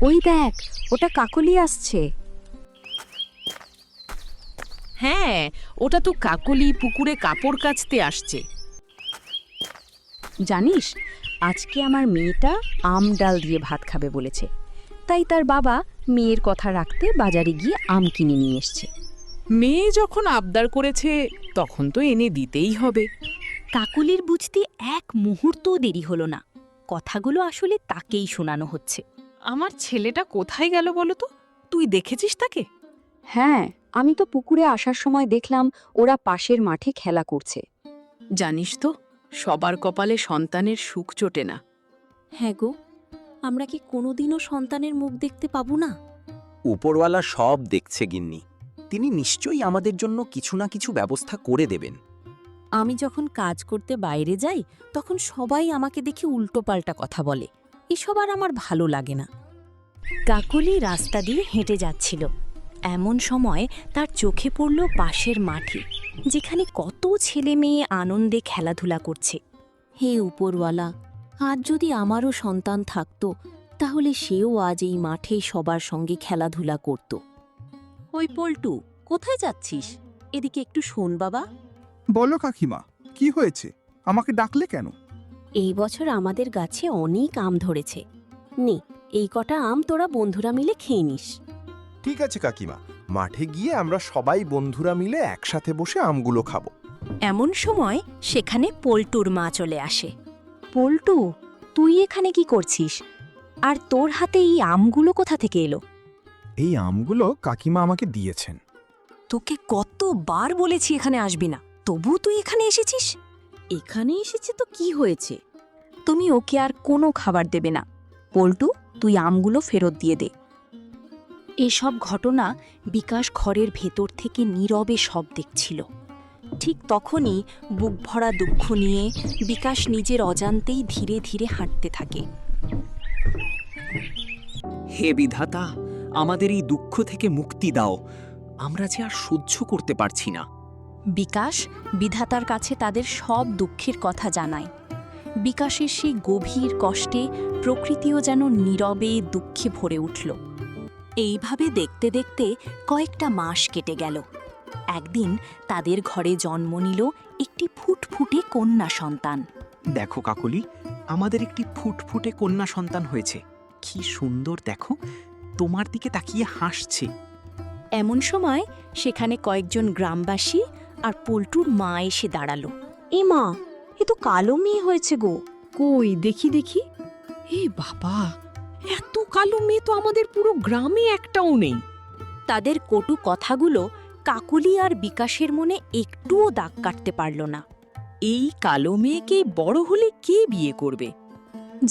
ওই দেখ, ওটা কাকলি আসছে। হ্যাঁ, ওটা তো কাকলি পুকুরে কাপড় কাচতে আসছে। জানিস, আজকে আমার মেয়েটা আম ডাল দিয়ে ভাত খাবে বলেছে, তাই তার বাবা মেয়ের কথা রাখতে বাজারে গিয়ে আম কিনে নিয়ে এসছে। মেয়ে যখন আবদার করেছে তখন তো এনে দিতেই হবে। কাকলির বুঝতে এক মুহূর্তও দেরি হলো না। কথাগুলো আসলে তাকেই শোনানো হচ্ছে। আমার ছেলেটা কোথায় গেল বলো তো? তুই দেখেছিস তাকে? হ্যাঁ, আমি তো পুকুরে আসার সময় দেখলাম ওরা পাশের মাঠে খেলা করছে। জানিস তো, সবার কপালে সন্তানের সুখ চোটে না। হ্যাঁ গো, আমরা কি কোনোদিনও সন্তানের মুখ দেখতে পাবো না? উপরওয়ালা সব দেখছে গিন্নি। তিনি নিশ্চয়ই আমাদের জন্য কিছু না কিছু ব্যবস্থা করে দেবেন। আমি যখন কাজ করতে বাইরে যাই তখন সবাই আমাকে দেখে উল্টোপাল্টা কথা বলে। এসব আর আমার ভালো লাগে না। কাকলি রাস্তা দিয়ে হেঁটে যাচ্ছিল। এমন সময় তার চোখে পড়ল পাশের মাঠে, যেখানে কত ছেলে মেয়ে আনন্দে খেলাধুলা করছে। হে উপরওয়ালা, আজ যদি আমারও সন্তান থাকতো, তাহলে সেও আজ এই মাঠে সবার সঙ্গে খেলাধুলা করত। ওই পল্টু, কোথায় যাচ্ছিস? এদিকে একটু শোন বাবা। বলো কাকিমা, কি হয়েছে? আমাকে ডাকলে কেন? এই বছর আমাদের গাছে অনেক আম ধরেছে। নে, এই কটা আম তোরা বন্ধুরা মিলে খেয়ে নিস। ঠিক আছে কাকিমা, মাঠে গিয়ে আমরা সবাই বন্ধুরা মিলে একসাথে বসে আমগুলো খাবো। এমন সময় সেখানে পল্টুর মা চলে আসে। পল্টু, তুই এখানে কি করছিস? আর তোর হাতে এই আমগুলো কোথা থেকে এলো? এই আমগুলো কাকিমা আমাকে দিয়েছেন। তোকে কতবার বলেছি এখানে আসবি না, তবু তুই এখানে এসেছিস। এখানে এসেছে তো কি হয়েছে? তুমি ওকে আর কোনো খাবার দেবে না। পল্টু, তুই আমগুলো ফেরত দিয়ে দে। এসব ঘটনা বিকাশ ঘরের ভেতর থেকে নীরবে সব দেখছিল। ঠিক তখনই বুক ভরা দুঃখ নিয়ে বিকাশ নিজের অজান্তেই ধীরে ধীরে হাঁটতে থাকে। হে বিধাতা, আমাদের এই দুঃখ থেকে মুক্তি দাও। আমরা যে আর সহ্য করতে পারছি না। বিকাশ বিধাতার কাছে তাদের সব দুঃখের কথা জানায়। বিকাশের সেই গভীর কষ্টে প্রকৃতিও যেন নীরবে দুঃখে ভরে উঠল। এইভাবে দেখতে দেখতে কয়েকটা মাস কেটে গেল। একদিন তাদের ঘরে জন্ম নিল একটি ফুটফুটে কন্যা সন্তান। দেখো কাকলি, আমাদের একটি ফুটফুটে কন্যা সন্তান হয়েছে। কি সুন্দর দেখো, তোমার দিকে তাকিয়ে হাসছে। এমন সময় সেখানে কয়েকজন গ্রামবাসী আর পল্টুর মা এসে দাঁড়ালো। এ মা, এ তো কালো মেয়ে হয়েছে গো। কই দেখি দেখি। এ বাবা, এত কালো মেয়ে তো আমাদের পুরো গ্রামে একটাও নেই। তাদের কটু কথাগুলো কাকলি আর বিকাশের মনে একটুও দাগ কাটতে পারল না। এই কালো মেয়েকে বড় হলে কে বিয়ে করবে?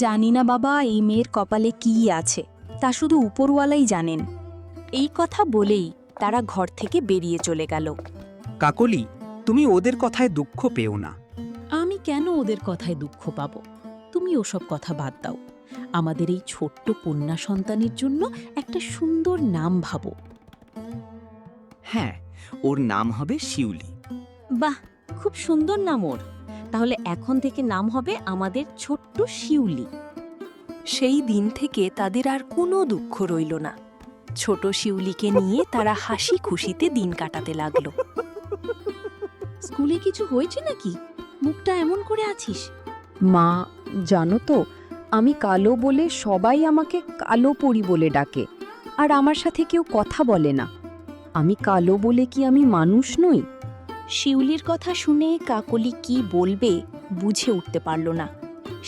জানি না বাবা, এই মেয়ের কপালে কি আছে, তা শুধু উপরওয়ালাই জানেন। এই কথা বলেই তারা ঘর থেকে বেরিয়ে চলে গেল। কাকলি, তুমি ওদের কথায় দুঃখ পেও না। আমি কেন ওদের কথায় দুঃখ পাব? তুমি ওসব কথা বাদ দাও। আমাদের এই ছোট্ট কন্যা সন্তানের জন্য একটা সুন্দর নাম ভাবো। হ্যাঁ, ওর নাম হবে শিউলি। বাহ, খুব সুন্দর নাম ওর। তাহলে এখন থেকে নাম হবে আমাদের ছোট্ট শিউলি। সেই দিন থেকে তাদের আর কোনো দুঃখ রইল না। ছোট শিউলিকে নিয়ে তারা হাসি খুশিতে দিন কাটাতে লাগলো। স্কুলে কিছু হয়েছে নাকি? মুখটা এমন করে আছিস। মা, জানো তো, আমি কালো বলে সবাই আমাকে কালো পরি বলে ডাকে, আর আমার সাথে কেউ কথা বলে না। আমি কালো বলে কি আমি মানুষ নই? শিউলির কথা শুনে কাকলি কি বলবে বুঝে উঠতে পারল না।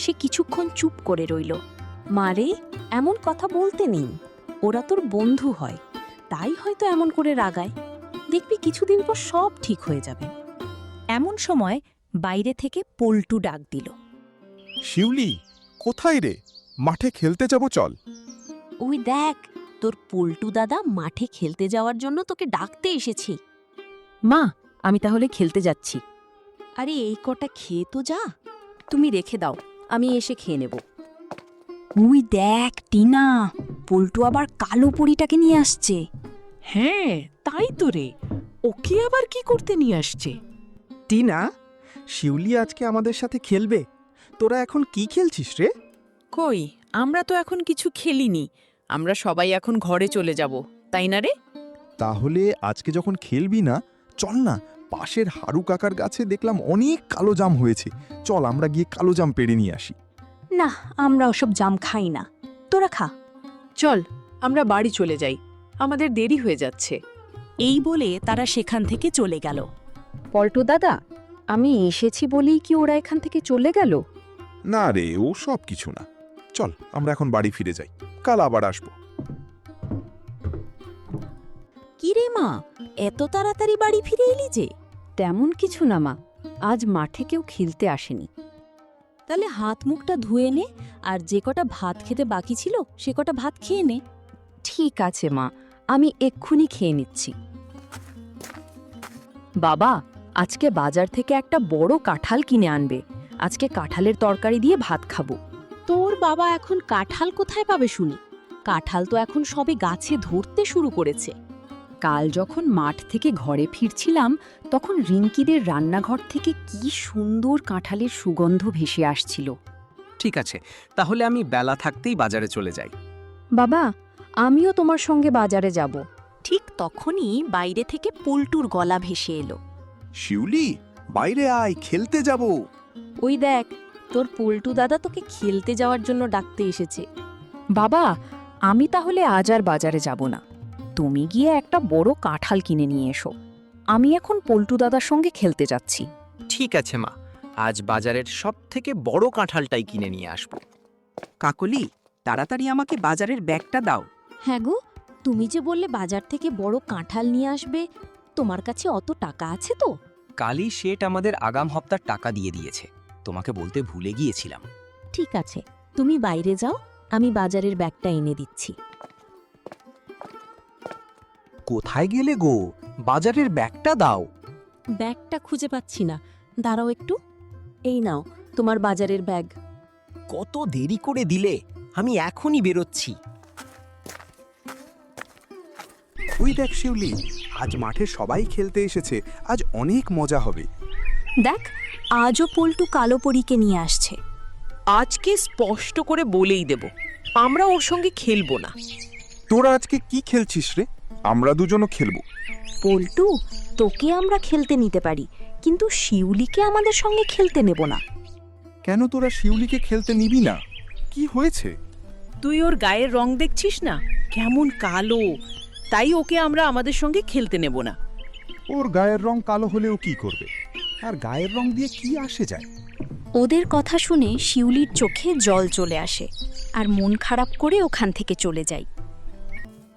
সে কিছুক্ষণ চুপ করে রইল। মারে, এমন কথা বলতে নেই। ওরা তোর বন্ধু হয়, তাই হয়তো এমন করে রাগায়। দেখবি কিছুদিন পর সব ঠিক হয়ে যাবে। এমন সময় বাইরে থেকে পল্টু ডাক দিল। শিউলি, কোথায় রে? মাঠে খেলতে যাব, চল। ওই দেখ, তোর পল্টু দাদা মাঠে খেলতে যাওয়ার জন্য তোকে ডাকতে এসেছি। মা, আমি তাহলে খেলতে যাচ্ছি। আরে এই কটা খেয়ে তো যা। তুমি রেখে দাও, আমি এসে খেয়ে নেব। ওই দেখ টিনা, পল্টু আবার কালো পরিটাকে নিয়ে আসছে। হ্যাঁ, তাই তো রে। ওকে আবার কি করতে নিয়ে আসছে? টিনা, শিউলি আজকে আমাদের সাথে খেলবে। তোরা এখন কি খেলছিস রে? কই, আমরা তো এখন কিছু খেলিনি। আমরা সবাই এখন ঘরে চলে যাব, তাই না রে? তাহলে আজকে যখন খেলবি না, চল না, পাশের হারু কাকার গাছে দেখলাম অনেক কালো জাম হয়েছে। চল আমরা গিয়ে কালো জাম পেড়ে নিয়ে আসি। না, আমরা ওসব জাম খাই না, তোরা খা। চল আমরা বাড়ি চলে যাই, আমাদের দেরি হয়ে যাচ্ছে। এই বলে তারা সেখান থেকে চলে গেল। পল্টু দাদা, আমি এসেছি বলেই কি ওরা এখান থেকে চলে গেল? না রে, ও সব কিছু না। চল আমরা এখন বাড়ি ফিরে যাই, কাল আবার আসবো। কি রে মা, এত তাড়াতাড়ি বাড়ি ফিরে এলি যে? তেমন কিছু না মা, আজ মাঠে কেউ খেলতে আসেনি। তাহলে হাত মুখটা ধুয়ে নে, আর যে কটা ভাত খেতে বাকি ছিল সে কটা ভাত খেয়ে নে। ঠিক আছে মা, আমি এক্ষুনি খেয়ে নিচ্ছি। বাবা, আজকে বাজার থেকে একটা বড় কাঁঠাল কিনে আনবে। আজকে কাঁঠালের তরকারি দিয়ে ভাত খাবো। তোর বাবা এখন কাঁঠাল কোথায় পাবে শুনি? কাঁঠাল তো এখন সবে গাছে ধরতে শুরু করেছে। কাল যখন মাঠ থেকে ঘরে ফিরছিলাম, তখন রিঙ্কিদের রান্নাঘর থেকে কি সুন্দর কাঁঠালের সুগন্ধ ভেসে আসছিল। ঠিক আছে, তাহলে আমি বেলা থাকতেই বাজারে চলে যাই। বাবা, আমিও তোমার সঙ্গে বাজারে যাব। ঠিক তখনই বাইরে থেকে পল্টুর গলা ভেসে এলো। শিউলি, বাইরে আয়, খেলতে যাব। ওই দেখ, তোর পল্টু দাদা তোকে খেলতে যাওয়ার জন্য ডাকতে এসেছে। বাবা, আমি তাহলে আজ আর বাজারে যাব না। তুমি গিয়ে একটা বড় কাঁঠাল কিনে নিয়ে এসো। আমি এখন পল্টু দাদার সঙ্গে খেলতে যাচ্ছি। ঠিক আছে মা, আজ বাজারের সবথেকে বড় কাঁঠালটাই কিনে নিয়ে আসব। কাকলি, তাড়াতাড়ি আমাকে বাজারের ব্যাগটা দাও। হ্যাঁ গো, তুমি যে বললে বাজার থেকে বড় কাঁঠাল নিয়ে আসবে, তোমার কাছে অত টাকা আছে তো? কালই শেঠ আমাদের আগাম হপ্তার টাকা দিয়ে দিয়েছে, তোমাকে বলতে ভুলে গিয়েছিলাম। ঠিক আছে, তুমি বাইরে যাও, আমি বাজারের ব্যাগটা এনে দিচ্ছি। কোথায় গেলে গো? বাজারের ব্যাগটা দাও। ব্যাগটা খুঁজে পাচ্ছি না, দাঁড়াও একটু। এই নাও তোমার বাজারের ব্যাগ। কত দেরি করে দিলে, আমি এখনই বেরোচ্ছি। ওই দেখ শিউলি, আজ মাঠে সবাই খেলতে এসেছে, আজ অনেক মজা হবে। দেখ, আজও পল্টু কালো পরীকে নিয়ে আসছে। আজকে স্পষ্ট করে বলেই দেব, আমরা ওর সঙ্গে খেলবো না। তোরা আজকে কি খেলছিস রে? আমরা দুজনও খেলবো। পল্টু, তোকে আমরা খেলতে নিতে পারি, কিন্তু শিউলিকে আমাদের সঙ্গে খেলতে নেব না। কেন তোরা শিউলিকে খেলতে নিবি না? কি হয়েছে? তুই ওর গায়ের রং দেখছিস না, কেমন কালো, তাই ওকে আমরা আমাদের সঙ্গে খেলতে নেব না। ওর গায়ের রং কালো হলেও কি করবে? আর গায়ের রং দিয়ে কি আসে যায়? ওদের কথা শুনে শিউলির চোখে জল চলে আসে, আর মন খারাপ করে ওখান থেকে চলে যায়।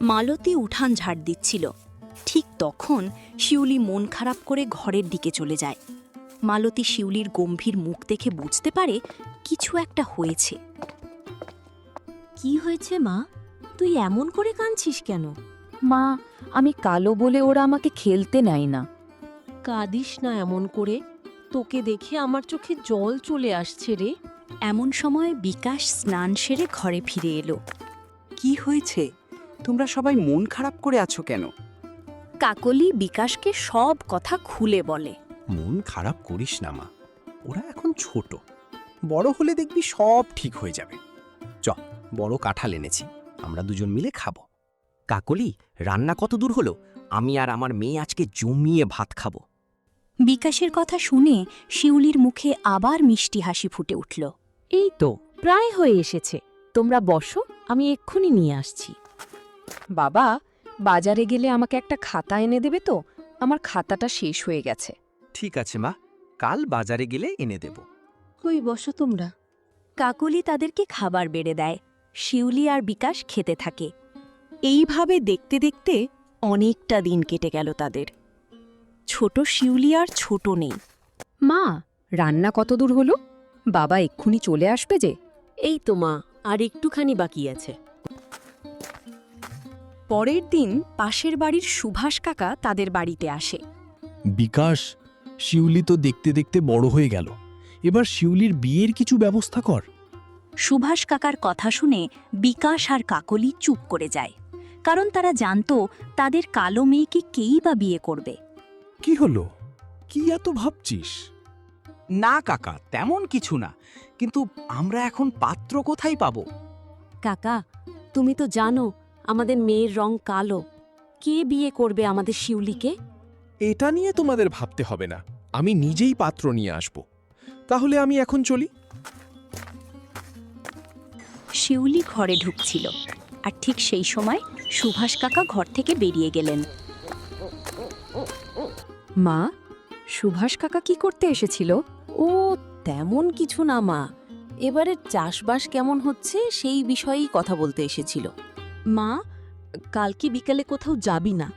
মালতী উঠান ঝাড় দিচ্ছিল, ঠিক তখন শিউলি মন খারাপ করে ঘরের দিকে চলে যায়। মালতী শিউলির গম্ভীর মুখ দেখে বুঝতে পারে কিছু একটা হয়েছে। কি হয়েছে মা? তুই এমন করে কাঁদছিস কেন? মা, আমি কালো বলে ওরা আমাকে খেলতে নেয় না। কাঁদিস না এমন করে, তোকে দেখে আমার চোখে জল চলে আসছে রে। এমন সময় বিকাশ স্নান সেরে ঘরে ফিরে এলো। কি হয়েছে? তোমরা সবাই মন খারাপ করে আছো কেন? কাকলি বিকাশকে সব কথা খুলে বলে। মন খারাপ করিস না মা, ওরা এখন ছোট, বড় হলে দেখবি সব ঠিক হয়ে যাবে। বড় কাঁঠাল এনেছি, আমরা দুজন মিলে খাবো। কাকলি, রান্না কত দূর হলো? আমি আর আমার মেয়ে আজকে জমিয়ে ভাত খাবো। বিকাশের কথা শুনে শিউলির মুখে আবার মিষ্টি হাসি ফুটে উঠল। এই তো প্রায় হয়ে এসেছে, তোমরা বসো, আমি এক্ষুনি নিয়ে আসছি। বাবা, বাজারে গেলে আমাকে একটা খাতা এনে দেবে তো? আমার খাতাটা শেষ হয়ে গেছে। ঠিক আছে মা, কাল বাজারে গেলে এনে দেব। কই বসো তোমরা। কাকলি তাদেরকে খাবার বেড়ে দেয়, শিউলি আর বিকাশ খেতে থাকে। এইভাবে দেখতে দেখতে অনেকটা দিন কেটে গেল তাদের। ছোট শিউলি আর ছোট নেই। মা, রান্না কত দূর হলো? বাবা এক্ষুনি চলে আসবে যে? এই তো মা, আর একটুখানি বাকি আছে। পরের দিন পাশের বাড়ির সুভাষ কাকা তাদের বাড়িতে আসে। বিকাশ, শিউলি তো দেখতে দেখতে বড় হয়ে গেল, এবার শিউলির বিয়ের কিছু ব্যবস্থা কর। সুভাষ কাকার কথা শুনে বিকাশ আর কাকলি চুপ করে যায়, কারণ তারা জানত তাদের কালো মেয়েকে কেই বা বিয়ে করবে। কি হলো? কি এত ভাবছিস? না কাকা, তেমন কিছু না, কিন্তু আমরা এখন পাত্র কোথায় পাবো? কাকা, তুমি তো জানো আমাদের মেয়ের রং কালো। কে বিয়ে করবে আমাদের শিউলিকে? এটা নিয়ে তোমাদের ভাবতে হবে না, আমি নিজেই পাত্র নিয়ে আসব। তাহলে আমি এখন চলি। শিউলি ঘরে ঢুকছিল, আর ঠিক সেই সময় সুভাষ কাকা ঘর থেকে বেরিয়ে গেলেন। মা, সুভাষ কাকা কি করতে এসেছিল? ও তেমন কিছু না মা, এবারে চাষবাস কেমন হচ্ছে সেই বিষয়েই কথা বলতে এসেছিল। মা, কালকে বিকালে কোথাও যাবি না?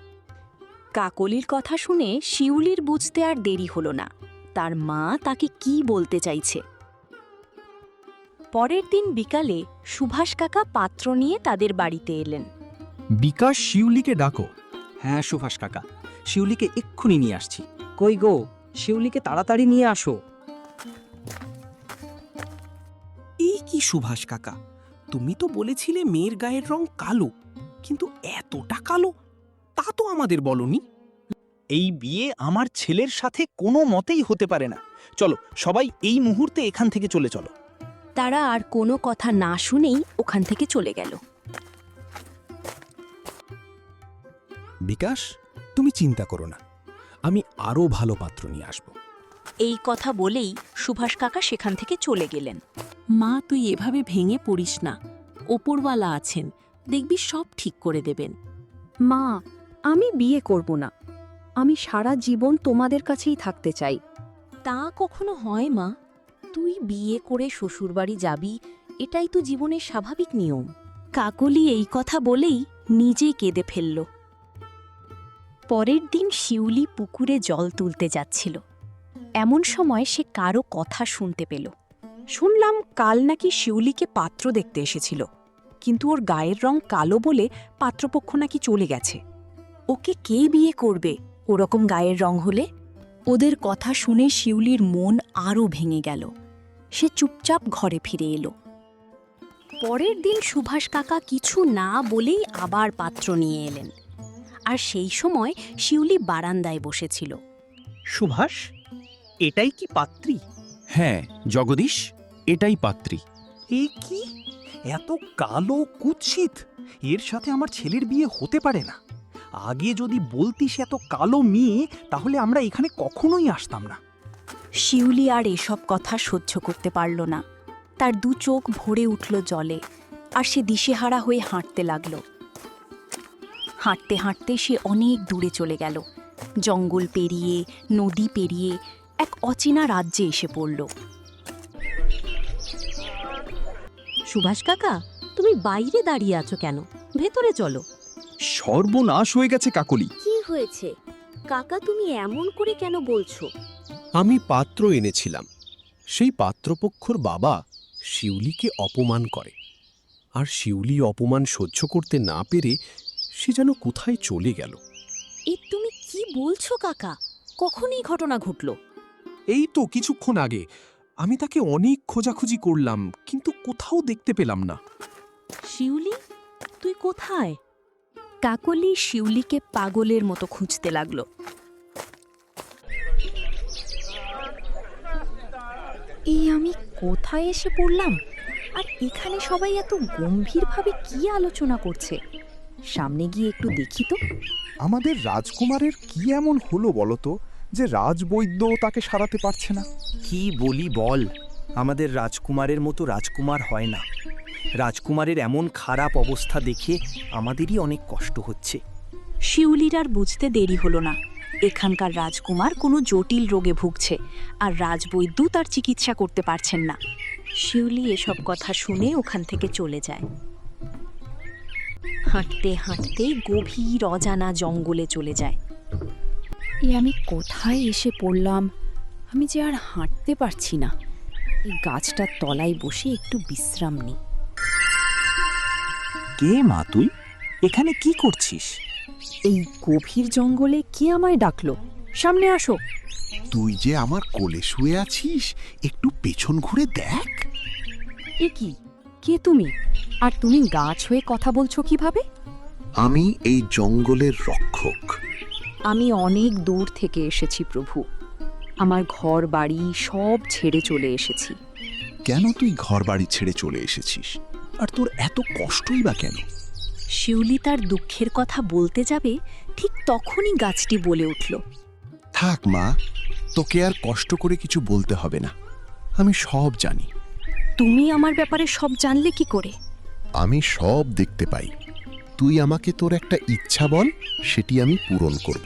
কাকলির কথা শুনে শিউলির বুঝতে আর দেরি হলো না, তার মা তাকে কি বলতে চাইছে। পরের দিন বিকালে সুভাষ কাকা পাত্র নিয়ে তাদের বাড়িতে এলেন। বিকাশ শিউলিকে ডাকো। হ্যাঁ সুভাষ কাকা, শিউলিকে এক্ষুনি নিয়ে আসছি। কই গো, শিউলিকে তাড়াতাড়ি নিয়ে আসো। এই কি সুভাষ কাকা, তুমি তো বলেছিলে মেয়ের গায়ের রং কালো, কিন্তু এতটা কালো তা তো আমাদের বলনি। এই বিয়ে আমার ছেলের সাথে কোনো মতেই হতে পারে না। চলো সবাই এই মুহূর্তে এখান থেকে চলে চলো। তারা আর কোনো কথা না শুনেই ওখান থেকে চলে গেল। বিকাশ, তুমি চিন্তা করো না, আমি আরো ভালো পাত্র নিয়ে আসব। এই কথা বলেই সুভাষ কাকা সেখান থেকে চলে গেলেন। মা, তুই এভাবে ভেঙে পড়িস না, ওপরওয়ালা আছেন, দেখবি সব ঠিক করে দেবেন। মা, আমি বিয়ে করব না। আমি সারা জীবন তোমাদের কাছেই থাকতে চাই। তা কখনো হয় মা? তুই বিয়ে করে শ্বশুরবাড়ি যাবি, এটাই তো জীবনের স্বাভাবিক নিয়ম। কাকলি এই কথা বলেই নিজে কেঁদে ফেলল। পরের দিন শিউলি পুকুরে জল তুলতে যাচ্ছিল। এমন সময় সে কারো কথা শুনতে পেল। শুনলাম কাল নাকি শিউলিকে পাত্র দেখতে এসেছিল, কিন্তু ওর গায়ের রং কালো বলে পাত্রপক্ষ নাকি চলে গেছে। ওকে কে বিয়ে করবে ওরকম গায়ের রং হলে? ওদের কথা শুনে শিউলির মন আরও ভেঙে গেল। সে চুপচাপ ঘরে ফিরে এলো। পরের দিন সুভাষ কাকা কিছু না বলেই আবার পাত্র নিয়ে এলেন, আর সেই সময় শিউলি বারান্দায় বসেছিল। সুভাষ, এটাই কি পাত্রী? হ্যাঁ জগদীশ, এটাই পাত্রী। এ কি এত কালো কুৎসিত, এর সাথে আমার ছেলের বিয়ে হতে পারে না। আগে যদি বলতিস এত কালো মেয়ে, তাহলে আমরা এখানে কখনোই আসতাম না। শিউলি আর এসব কথা সহ্য করতে পারল না। তার দু চোখ ভরে উঠল জলে, আর সে দিশেহারা হয়ে হাঁটতে লাগল। হাঁটতে হাঁটতে সে অনেক দূরে চলে গেল। জঙ্গল পেরিয়ে, নদী পেরিয়ে এক অচেনা রাজ্যে এসে পড়ল। সুভাষ কাকা, তুমি বাইরে দাঁড়িয়ে আছো কেন? ভেতরে চলো। সর্বনাশ হয়ে গেছে কাকলি। কি হয়েছে কাকা, তুমি এমন করে কেন বলছো? আমি পাত্র এনেছিলাম, সেই পাত্রপক্ষর বাবা শিউলিকে অপমান করে, আর শিউলি অপমান সহ্য করতে না পেরে সে যেন কোথায় চলে গেল। এ তুমি কি বলছো কাকা? কখন এই ঘটনা ঘটল? এই তো কিছুক্ষণ আগে। আমি তাকে অনেক খোঁজাখুঁজি করলাম, কিন্তু কোথাও দেখতে পেলাম না। শিউলি, তুই কোথায়? কাকলি শিউলিকে পাগলের মতো খুঁজতে লাগল। এই আমি কোথায় এসে পড়লাম? আর এখানে সবাই এত গম্ভীরভাবে কি আলোচনা করছে? সামনে গিয়ে একটু দেখি তো। আমাদের রাজকুমারের কি এমন হলো বলতো, যে রাজবৈদ্য তাকে সারাতে পারছে না? কি বলি বল, আমাদের রাজকুমারের মতো রাজকুমার হয় না। রাজকুমারের এমন খারাপ অবস্থা দেখে আমাদেরই অনেক কষ্ট হচ্ছে। শিউলির আর বুঝতে দেরি হলো না। এখানকার রাজকুমার কোনো জটিল রোগে ভুগছে, আর রাজবৈদ্য তার চিকিৎসা করতে পারছেন না। শিউলি এসব কথা শুনে ওখান থেকে চলে যায়। হাঁটতে হাঁটতে গভীর অজানা জঙ্গলে চলে যায়। আমি কোথায় এসে পড়লাম? আমি যে আর হাঁটতে পারছি না। এই গাছটার তলায় বসে একটু বিশ্রাম নিই। কে মা তুই? এখানে কি করছিস? এই গভীর জঙ্গলে কে আমায় ডাকলো? সামনে আসো। তুই যে আমার কোলে শুয়ে আছিস, একটু পেছন ঘুরে দেখ। এ কি, কে তুমি? আর তুমি গাছ হয়ে কথা বলছো কিভাবে? আমি এই জঙ্গলের রক্ষক। আমি অনেক দূর থেকে এসেছি প্রভু। আমার ঘর বাড়ি সব ছেড়ে চলে এসেছি। কেন তুই ঘর বাড়ি ছেড়ে চলে এসেছিস? আর তোর এত কষ্টই বা কেন? শিউলি তার দুঃখের কথা বলতে যাবে, ঠিক তখনই গাছটি বলে উঠল, থাক মা, তোকে আর কষ্ট করে কিছু বলতে হবে না, আমি সব জানি। তুমি আমার ব্যাপারে সব জানলে কি করে? আমি সব দেখতে পাই। তুই আমাকে তোর একটা ইচ্ছা বল, সেটি আমি পূরণ করব।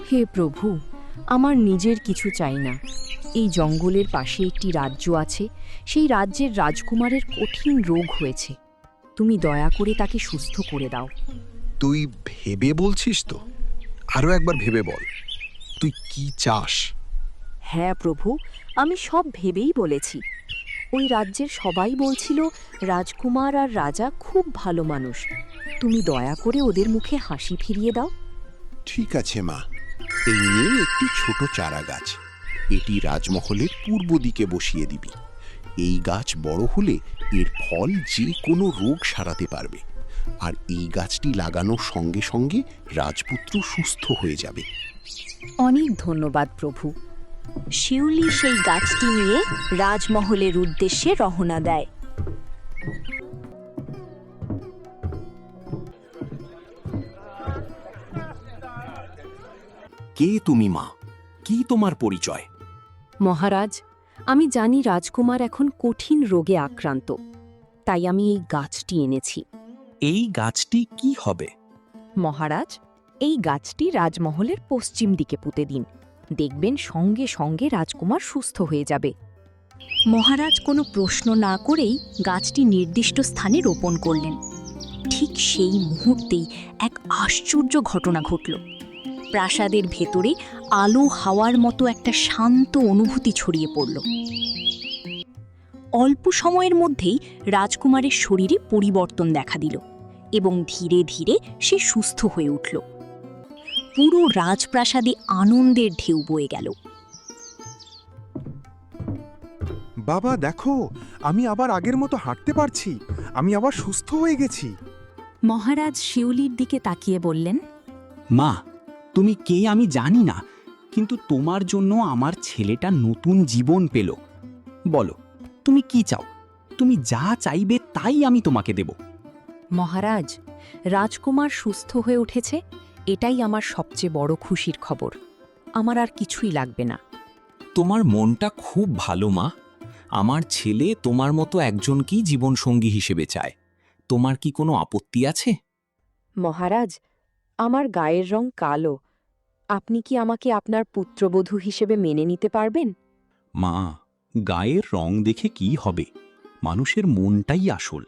হে প্রভু, আমার নিজের কিছু চাই না। এই জঙ্গলের পাশে একটি রাজ্য আছে, সেই রাজ্যের রাজকুমারের কঠিন রোগ হয়েছে। তুমি দয়া করে তাকে সুস্থ করে দাও। তুই ভেবে বলছিস তো? আরো একবার ভেবে বল, তুই কি চাস? হ্যাঁ প্রভু, আমি সব ভেবেই বলেছি। ওই রাজ্যের সবাই বলছিল রাজকুমার আর রাজা খুব ভালো মানুষ। তুমি দয়া করে ওদের মুখে হাসি ফিরিয়ে দাও। ঠিক আছে মা, এই নিয়ে একটি ছোট চারা গাছ, এটি রাজমহলের পূর্ব দিকে বসিয়ে দিবি। এই গাছ বড় হলে এর ফল যে কোনো রোগ সারাতে পারবে, আর এই গাছটি লাগানোর সঙ্গে সঙ্গে রাজপুত্র সুস্থ হয়ে যাবে। অনেক ধন্যবাদ প্রভু। শিউলি সেই গাছটি নিয়ে রাজমহলের উদ্দেশ্যে রওনা দেয়। কে তুমি মা? কি তোমার পরিচয়? মহারাজ, আমি জানি রাজকুমার এখন কঠিন রোগে আক্রান্ত, তাই আমি এই গাছটি এনেছি। এই গাছটি কি হবে? মহারাজ, এই গাছটি রাজমহলের পশ্চিম দিকে পুঁতে দিন। দেখবেন সঙ্গে সঙ্গে রাজকুমার সুস্থ হয়ে যাবে। মহারাজ কোনো প্রশ্ন না করেই গাছটি নির্দিষ্ট স্থানে রোপণ করলেন। ঠিক সেই মুহূর্তেই এক আশ্চর্য ঘটনা ঘটল। প্রাসাদের ভেতরে আলো হাওয়ার মতো একটা শান্ত অনুভূতি ছড়িয়ে পড়ল। অল্প সময়ের মধ্যেই রাজকুমারের শরীরে পরিবর্তন দেখা দিল এবং ধীরে ধীরে সে সুস্থ হয়ে উঠল। পুরো রাজপ্রাসাদে আনন্দের ঢেউ বয়ে গেল। বাবা দেখো, আমি আবার আগের মতো হাঁটতে পারছি, আমি আবার সুস্থ হয়ে গেছি। মহারাজ শিউলির দিকে তাকিয়ে বললেন, মা, তুমি কে আমি জানি না, কিন্তু তোমার জন্য আমার ছেলেটা নতুন জীবন পেল। বলো, তুমি কি চাও? তুমি যা চাইবে তাই আমি তোমাকে দেব। মহারাজ, রাজকুমার সুস্থ হয়ে উঠেছে, এটাই আমার সবচেয়ে বড় খুশির খবর। আমার আর কিছুই লাগবে না। তোমার মনটা খুব ভালো মা। আমার ছেলে তোমার মতো একজনকেই জীবনসঙ্গী হিসেবে চায়। তোমার কি কোনো আপত্তি আছে? মহারাজ, আমার গায়ের রং কালো। আপনি কি আমাকে আপনার পুত্রবধূ হিসেবে মেনে নিতে পারবেন? মা, গায়ের রং দেখে কি হবে? মানুষের মনটাই আসল।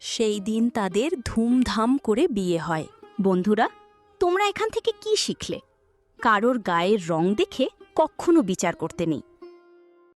সেই দিন তাদের ধুমধাম করে বিয়ে হয়। বন্ধুরা, তোমরা এখান থেকে কি শিখলে? কারোর গায়ের রং দেখে কখনো বিচার করতে নেই।